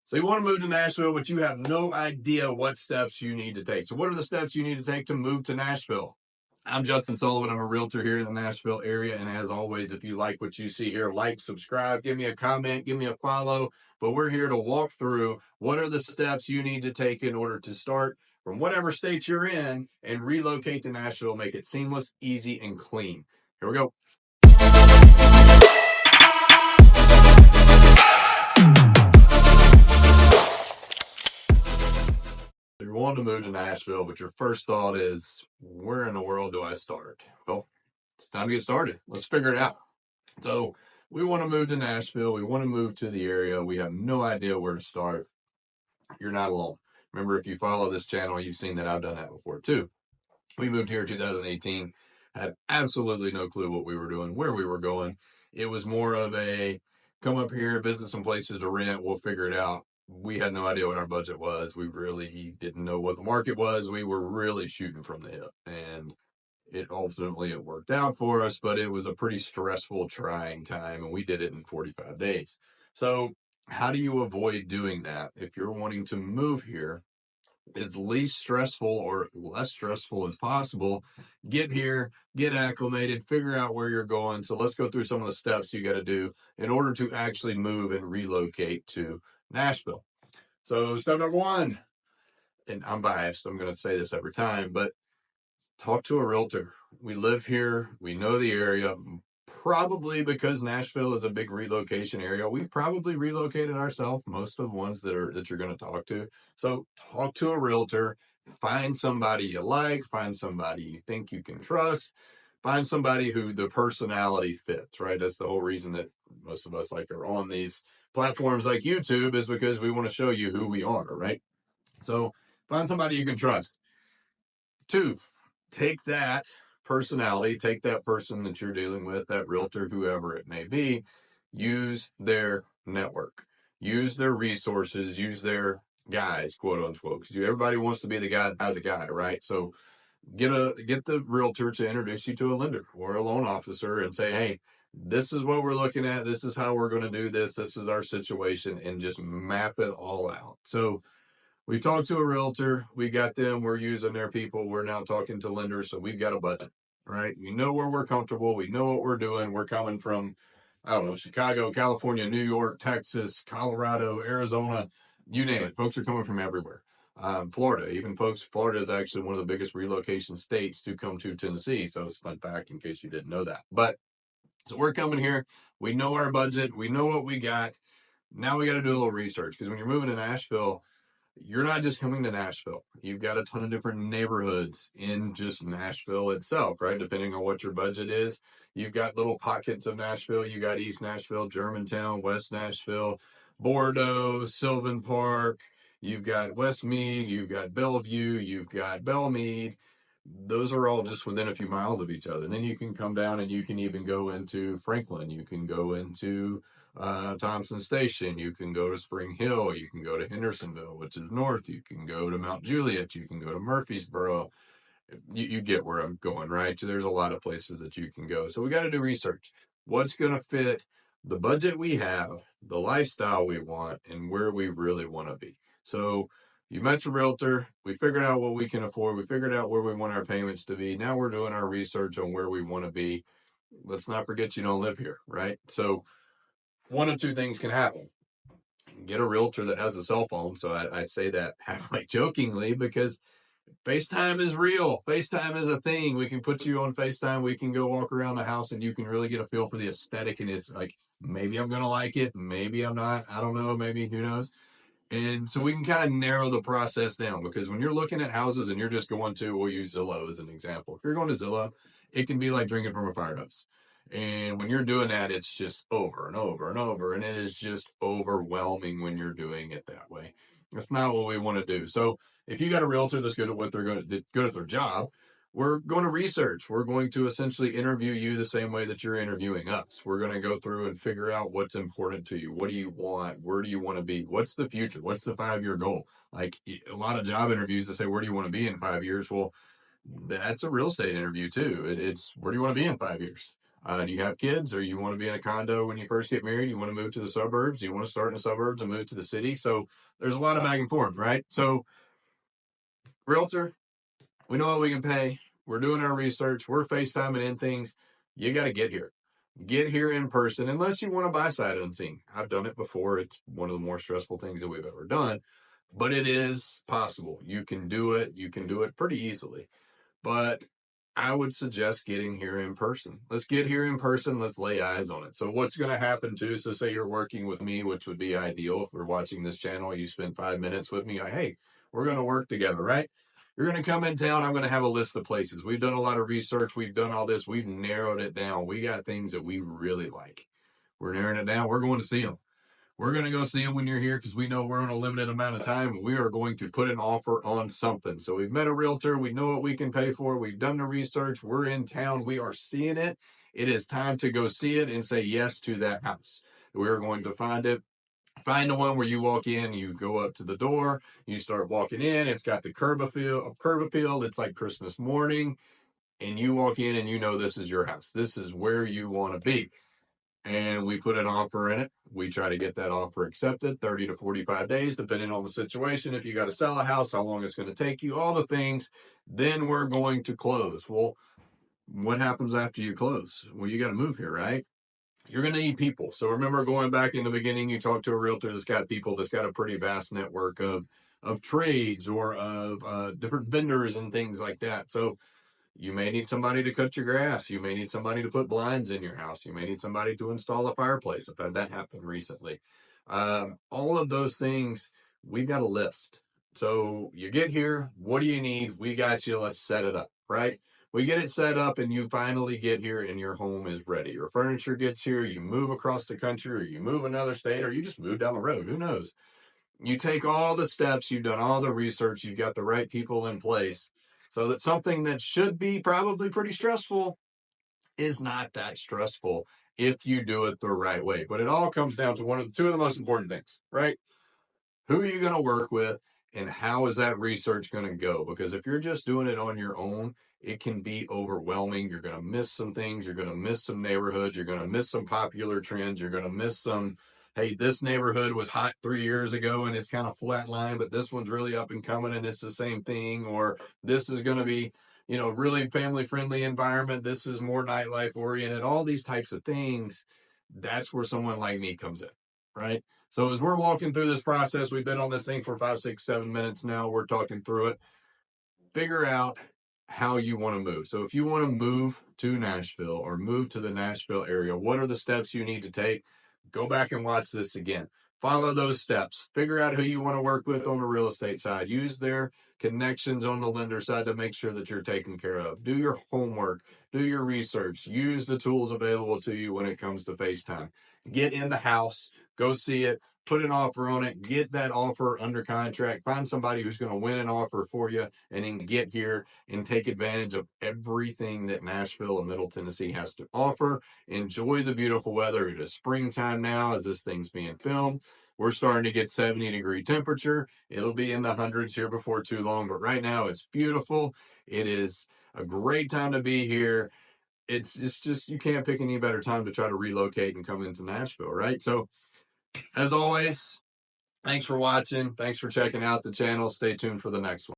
So you want to move to Nashville, but you have no idea what steps you need to take. So what are the steps you need to take to move to Nashville? I'm Judson Sullivan. I'm a realtor here in the Nashville area. And as always, if you like what you see here, like, subscribe, give me a comment, give me a follow. But we're here to walk through what are the steps you need to take in order to start from whatever state you're in and relocate to Nashville, make it seamless, easy, and clean. Here we go. You're wanting to move to Nashville, but your first thought is, where in the world do I start? Well, it's time to get started. Let's figure it out. So we want to move to Nashville. We want to move to the area. We have no idea where to start. You're not alone. Remember, if you follow this channel, you've seen that I've done that before too. We moved here in 2018, had absolutely no clue what we were doing, where we were going. It was more of a come up here, visit some places to rent, we'll figure it out. We had no idea what our budget was. We really didn't know what the market was. We were really shooting from the hip, and it worked out for us, but it was a pretty stressful, trying time, and we did it in 45 days. So how do you avoid doing that? If you're wanting to move here as least stressful or less stressful as possible, get here, get acclimated, figure out where you're going. So let's go through some of the steps you got to do in order to actually move and relocate to Nashville. So step number one, and I'm biased, I'm going to say this every time, but talk to a realtor. We live here, we know the area. Probably because Nashville is a big relocation area, we've probably relocated ourselves, most of the ones that you're going to talk to. So talk to a realtor, find somebody you like, find somebody you think you can trust, find somebody who the personality fits, right? That's the whole reason that most of us are on these platforms like YouTube, is because we want to show you who we are, right? So find somebody you can trust. 2, take that personality, take that person that you're dealing with, that realtor, whoever it may be, use their network, use their resources, use their guys, quote unquote, because everybody wants to be the guy that has a guy, right? So get the realtor to introduce you to a lender or a loan officer and say, hey, this is what we're looking at, this is how we're going to do this is our situation, and just map it all out. So we talked to a realtor, we got them, we're using their people, we're now talking to lenders, so we've got a budget, right? We know where we're comfortable, we know what we're doing. We're coming from, I don't know, Chicago, California, New York, Texas, Colorado, Arizona, you name it. Folks are coming from everywhere. Florida, even folks, Florida is actually one of the biggest relocation states to come to Tennessee. So it's a fun fact in case you didn't know that. But so we're coming here, we know our budget, we know what we got. Now we got to do a little research, because when you're moving to Nashville, you're not just coming to Nashville. You've got a ton of different neighborhoods in just Nashville itself, right? Depending on what your budget is. You've got little pockets of Nashville. You got East Nashville, Germantown, West Nashville, Bordeaux, Sylvan Park. You've got Westmead, you've got Bellevue, you've got Belmead. Those are all just within a few miles of each other. And then you can come down and you can even go into Franklin. You can go into Thompson Station. You can go to Spring Hill. You can go to Hendersonville, which is north. You can go to Mount Juliet. You can go to Murfreesboro. You get where I'm going, right? There's a lot of places that you can go. So we got to do research. What's going to fit the budget we have, the lifestyle we want, and where we really want to be. So you met your realtor. We figured out what we can afford. We figured out where we want our payments to be. Now we're doing our research on where we want to be. Let's not forget you don't live here, right? So one of two things can happen. Get a realtor that has a cell phone. So I say that halfway jokingly, because FaceTime is real. FaceTime is a thing. We can put you on FaceTime. We can go walk around the house and you can really get a feel for the aesthetic. And it's like, maybe I'm going to like it. Maybe I'm not. I don't know. Maybe, who knows? And so we can kind of narrow the process down, because when you're looking at houses and you're just going to, we'll use Zillow as an example. If you're going to Zillow, it can be like drinking from a fire hose. And when you're doing that, it's just over and over and over. And it is just overwhelming when you're doing it that way. That's not what we want to do. So if you got a realtor that's good at what they're good at their job, we're going to research. We're going to essentially interview you the same way that you're interviewing us. We're going to go through and figure out what's important to you. What do you want? Where do you want to be? What's the future? What's the 5-year goal? Like a lot of job interviews that say, where do you want to be in 5 years? Well, that's a real estate interview too. It's where do you want to be in 5 years? Do you have kids, or you want to be in a condo when you first get married? You want to move to the suburbs? You want to start in the suburbs and move to the city? So there's a lot of back and forth, right? So realtor, we know what we can pay. We're doing our research. We're FaceTiming in things. You got to get here. Get here in person, unless you want to buy sight unseen. I've done it before. It's one of the more stressful things that we've ever done, but it is possible. You can do it. You can do it pretty easily. But I would suggest getting here in person. Let's get here in person. Let's lay eyes on it. So what's going to happen too? So say you're working with me, which would be ideal. If we're watching this channel, you spend 5 minutes with me. Hey, we're going to work together, right? You're going to come in town. I'm going to have a list of places. We've done a lot of research. We've done all this. We've narrowed it down. We got things that we really like. We're narrowing it down. We're going to see them. We're going to go see them when you're here, because we know we're on a limited amount of time, and we are going to put an offer on something. So we've met a realtor. We know what we can pay for. We've done the research. We're in town. We are seeing it. It is time to go see it and say yes to that house. We're going to find it. Find the one where you walk in, you go up to the door, you start walking in. It's got the curb appeal. It's like Christmas morning, and you walk in and you know this is your house. This is where you want to be. And we put an offer in it. We try to get that offer accepted 30 to 45 days, depending on the situation. If you got to sell a house, how long it's going to take you, all the things. Then we're going to close. Well, what happens after you close? Well, you got to move here, right? You're going to need people. So remember, going back in the beginning, you talk to a realtor that's got people, that's got a pretty vast network of trades, or of different vendors and things like that. So you may need somebody to cut your grass. You may need somebody to put blinds in your house. You may need somebody to install a fireplace. I've had that happen recently. All of those things, we've got a list. So you get here, what do you need? We got you. Let's set it up, right? We get it set up, and you finally get here and your home is ready. Your furniture gets here, you move across the country, or you move another state, or you just move down the road. Who knows? You take all the steps, you've done all the research, you've got the right people in place, so that something that should be probably pretty stressful is not that stressful if you do it the right way. But it all comes down to two of the most important things, right? Who are you going to work with, and how is that research going to go? Because if you're just doing it on your own, it can be overwhelming. You're going to miss some things. You're going to miss some neighborhoods. You're going to miss some popular trends. You're going to miss some, hey, this neighborhood was hot 3 years ago and it's kind of flatlined, but this one's really up and coming and it's the same thing. Or this is going to be, really family friendly environment. This is more nightlife oriented. All these types of things. That's where someone like me comes in, right? So as we're walking through this process, we've been on this thing for 5, 6, 7 minutes now. We're talking through it. Figure out how you want to move. So if you want to move to Nashville, or move to the Nashville area, what are the steps you need to take? Go back and watch this again. Follow those steps. Figure out who you want to work with on the real estate side. Use their connections on the lender side to make sure that you're taken care of. Do your homework. Do your research. Use the tools available to you when it comes to FaceTime. Get in the house. Go see it. Put an offer on it. Get that offer under contract. Find somebody who's going to win an offer for you, and then get here and take advantage of everything that Nashville and Middle Tennessee has to offer. Enjoy the beautiful weather. It is springtime now as this thing's being filmed. We're starting to get 70-degree temperature. It'll be in the hundreds here before too long, but right now it's beautiful. It is a great time to be here. It's just, you can't pick any better time to try to relocate and come into Nashville, right? So as always, thanks for watching. Thanks for checking out the channel. Stay tuned for the next one.